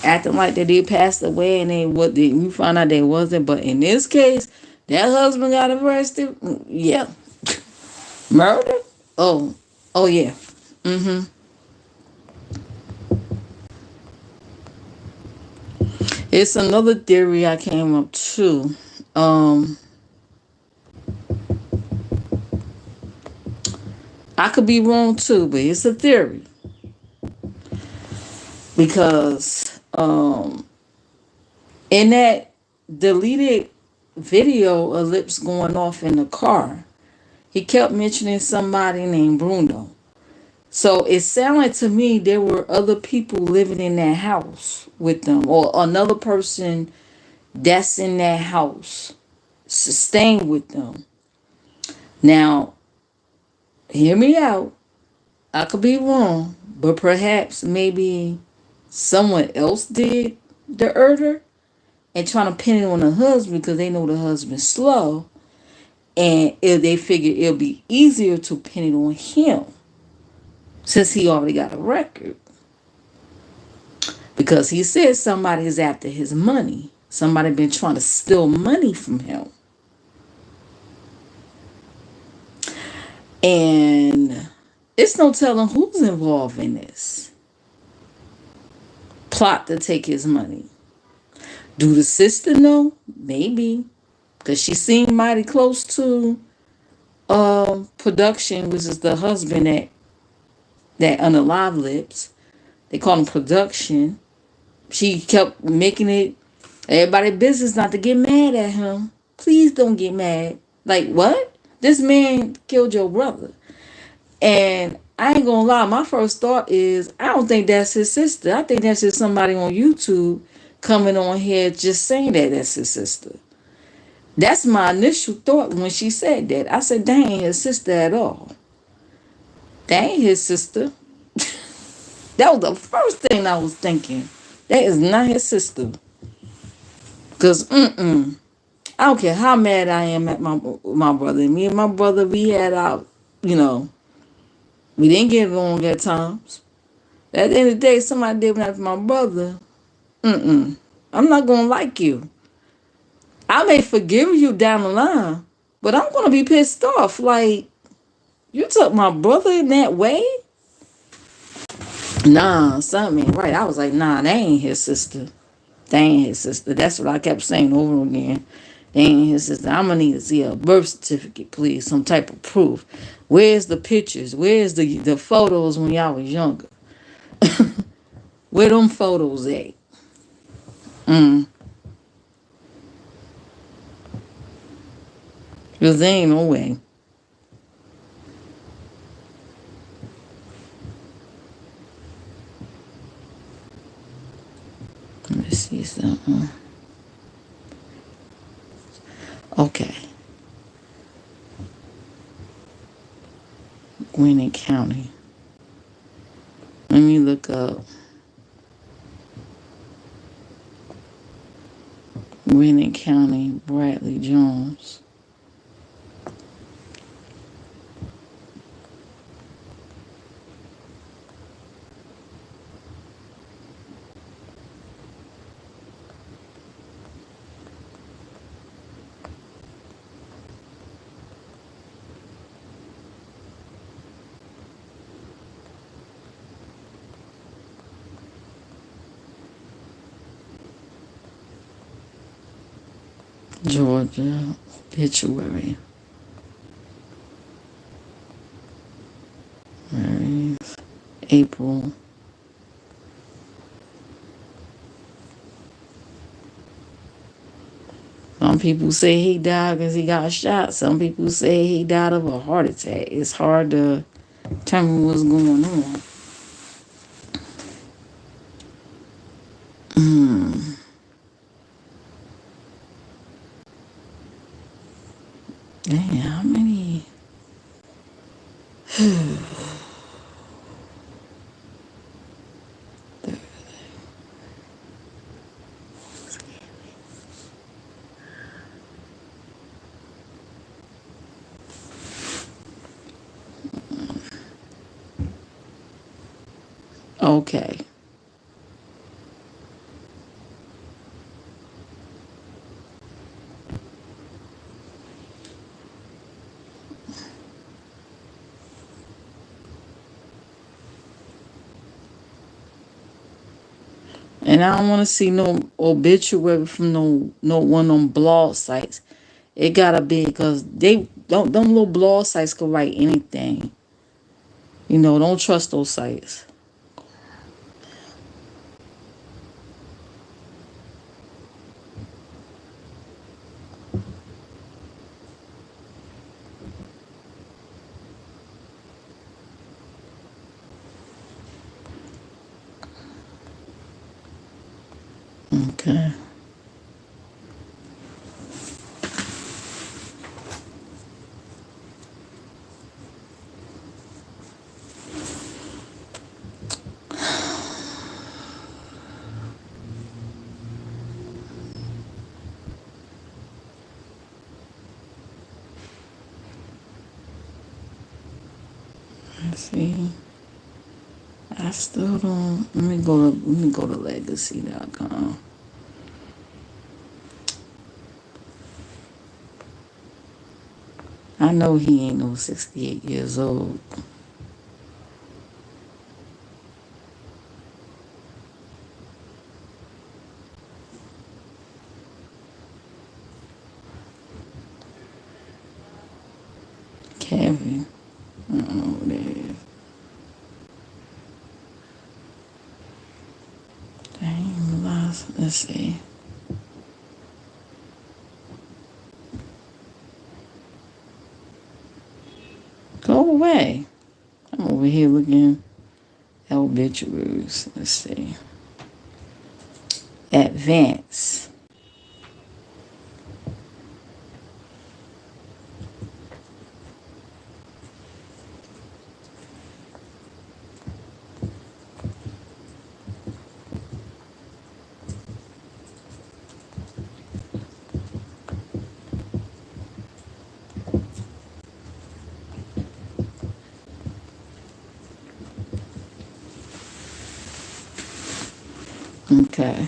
Acting like that they passed away and we found out they wasn't. But in this case, that husband got arrested. Yeah. Murder? Oh yeah. It's another theory I came up to. I could be wrong too, but it's a theory. Because In that deleted video of Lips going off in the car, he kept mentioning somebody named Bruno. So it sounded to me there were other people living in that house with them, or another person that's in that house staying with them. Now, hear me out. I could be wrong, but perhaps maybe someone else did the urder and trying to pin it on the husband because they know the husband's slow, and if they figure it'll be easier to pin it on him since he already got a record. Because he said somebody's after his money. Somebody been trying to steal money from him. And it's no telling who's involved in this plot to take his money. Do the sister know? Maybe. Because she seemed mighty close to production, which is the husband that unalive Lips. They call him production. She kept making it everybody business not to get mad at him. Please don't get mad. Like, what? This man killed your brother. And I ain't gonna lie, my first thought is I don't think that's his sister. I think that's just somebody on YouTube coming on here just saying that that's his sister. That's my initial thought when she said that. I said, that ain't his sister at all. That ain't his sister. That was the first thing I was thinking. That is not his sister. Because, I don't care how mad I am at my brother. Me and my brother, we had our, you know, we didn't get along at times. At the end of the day, somebody did after my brother. I'm not gonna like you. I may forgive you down the line, but I'm gonna be pissed off. Like, you took my brother in that way? Nah, something ain't right. I was like, nah, that ain't his sister. They ain't his sister. That's what I kept saying over again. They ain't his sister. I'm gonna need to see a birth certificate, please. Some type of proof. Where's the pictures? Where's the photos when y'all was younger? Where them photos at? Cause there ain't no way. Let me see something. Okay. Gwinnett County. Let me look up Gwinnett County, Bradley Jones. Georgia obituary. April. Some people say he died because he got shot. Some people say he died of a heart attack. It's hard to determine what's going on. Damn, how many? Okay. And I don't want to see no obituary from no one on blog sites. It gotta be because they don't them little blog sites can write anything. You know, don't trust those sites. Okay. Let's see. I still don't. Let me go to legacy.com. I know he ain't no 68 years old. Kevin. I don't know who that is. Dang, let's see. Go away. I'm over here looking at obituaries. Let's see. Advance. Okay.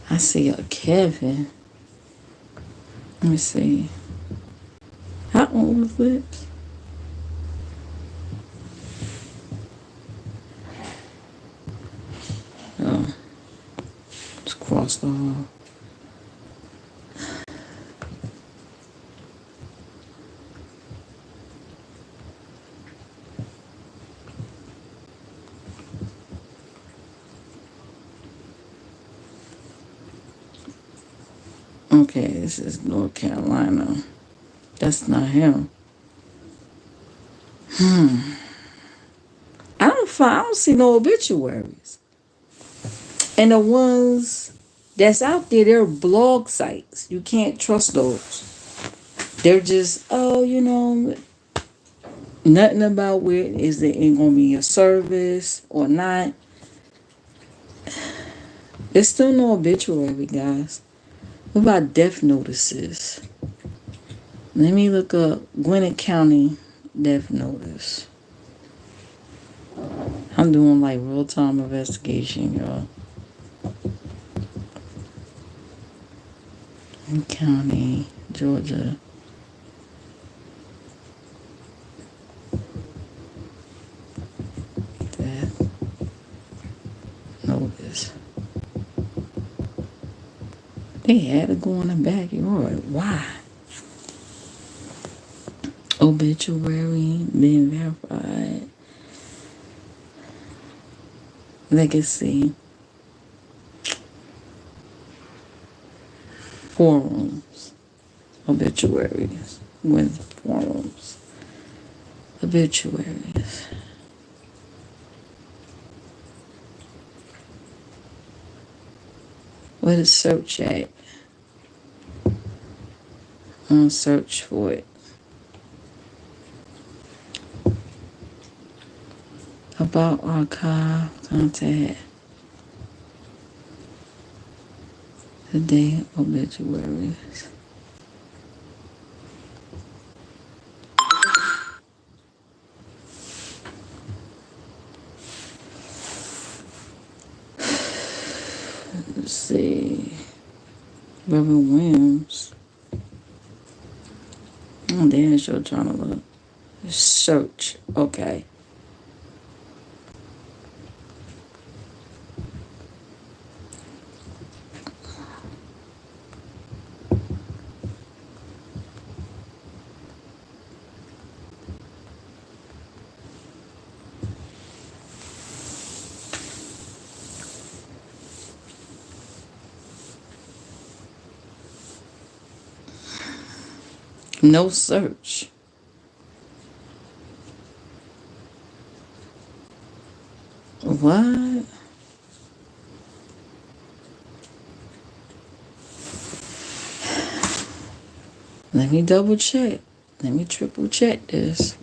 I see a Kevin. Let me see. How old was Lips? Oh, it's crossed off. Okay, this is North Carolina. That's not him. I don't see no obituaries. And the ones that's out there, they're blog sites. You can't trust those. They're just, oh, nothing about where is there ain't gonna be a service or not. There's still no obituary, guys. What about death notices? Let me look up Gwinnett County death notice. I'm doing like real time investigation, y'all. Gwinnett County, Georgia. Death notice. They had to go in the backyard. Why? Obituary being verified. Legacy. Forums. Obituaries. With forums. Obituaries. What is search at? I'm gonna search for it. About archive. Contact. Today obituaries. Let's see. Reverend Williams. Oh, damn, sure trying to look. Search. Okay. No search. What? Let me double check. Let me triple check this.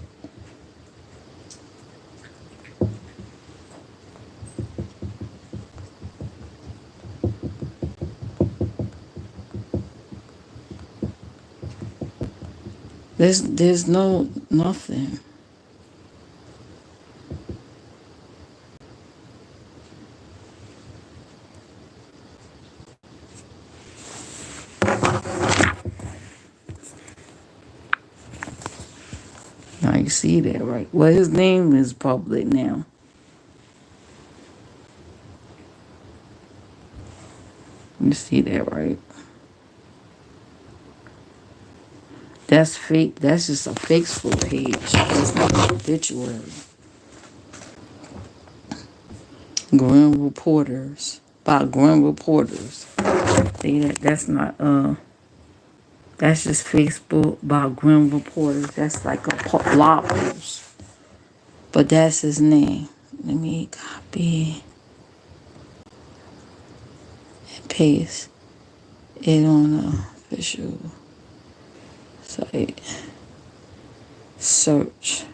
There's no nothing. Now you see that, right? Well, his name is public now. You see that, right? That's fake. That's just a Facebook page. That's not an obituary. Grim reporters by grim reporters. See that? That's not That's just Facebook by grim reporters. That's like a blog post. But that's his name. Let me copy and paste it on the official site. Search.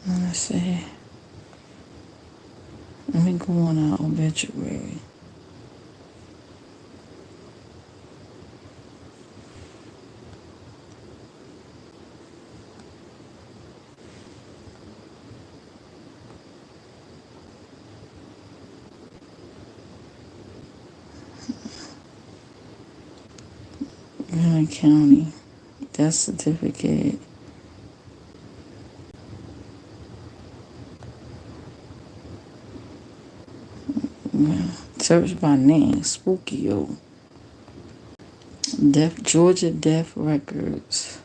Let's see. Let me go on our obituary. County. Death certificate. Yeah. Search by name. Spookio. Georgia death records.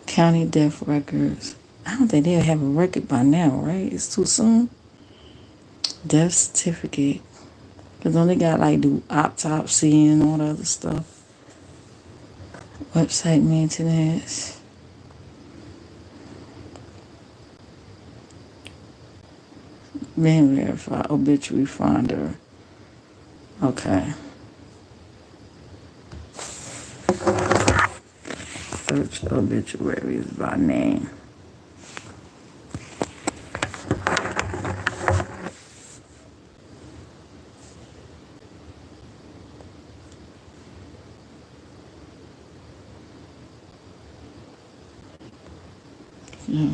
County death records. I don't think they'll have a record by now, right? It's too soon. Death certificate. Because don't they got like do autopsy and all the other stuff. Website maintenance. Being verified. Obituary finder. Okay. Search obituaries by name. Yeah.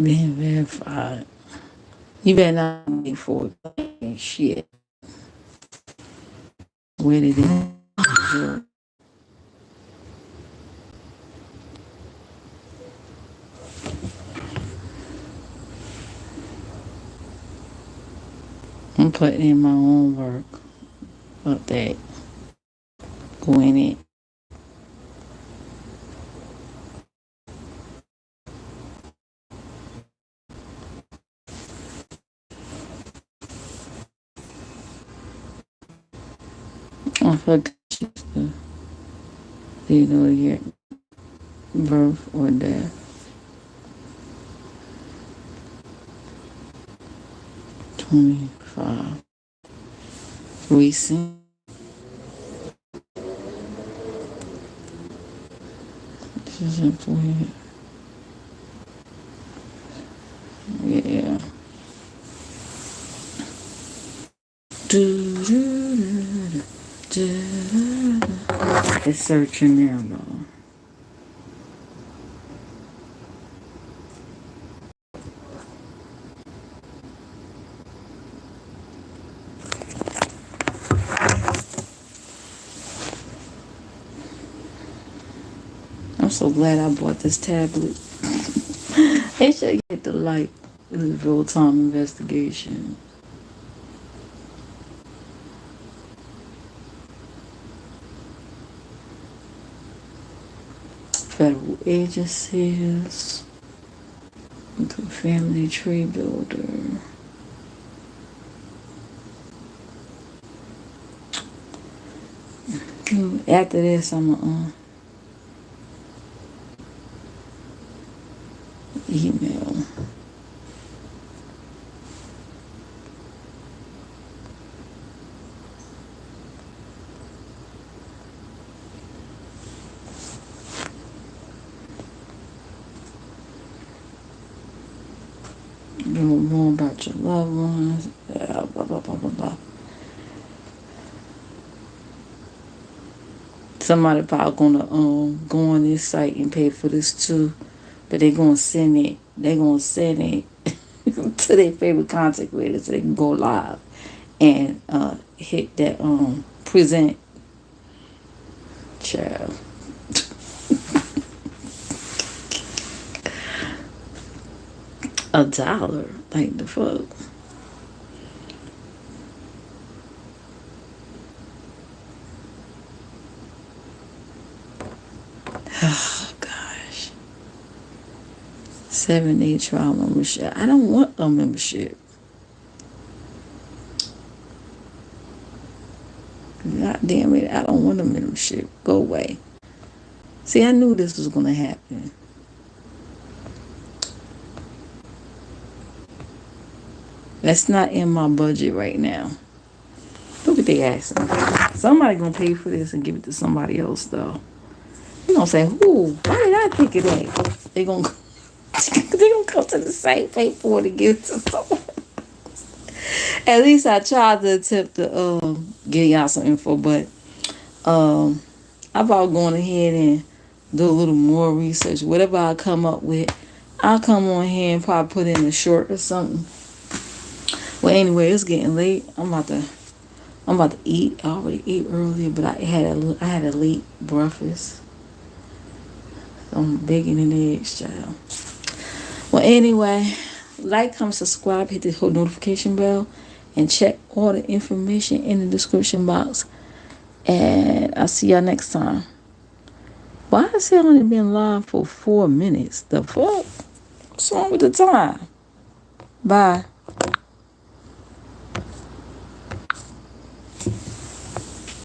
Being verified. You better not make for it. Shit. Where did it? I'm putting in my own work. Fuck that. Go in it. I forgot you know your birth or death. 25. Recent. This is important. Yeah. It's searching now, though. I'm so glad I bought this tablet. It should get the light. It's real time investigation. federal agencies, family tree builder. After this, I'm gonna email. Know more about your loved ones. Blah blah blah blah blah. Somebody probably gonna go on this site and pay for this too, but they're gonna send it. They're gonna send it to their favorite content creators so they can go live and hit that present. Child. $1, like the fuck. Oh gosh. 7-day trial membership. I don't want a membership. God damn it, I don't want a membership. Go away. See, I knew this was gonna happen. That's not in my budget right now. Look at they asking. Somebody gonna pay for this and give it to somebody else though. You gonna say, "Who? Why did I think of that?" They gonna come to the same pay for it and give it to someone. At least I tried to attempt to get y'all some info, but I'm about going ahead and do a little more research. Whatever I come up with, I'll come on here and probably put in a short or something. Well, anyway, it's getting late. I'm about to eat. I already ate earlier, but I had a late breakfast. So I'm bacon and eggs, child. Well, anyway, like, comment, subscribe, hit the whole notification bell, and check all the information in the description box. And I'll see y'all next time. Why has it only been live for 4 minutes? The fuck? What's wrong with the time? Bye.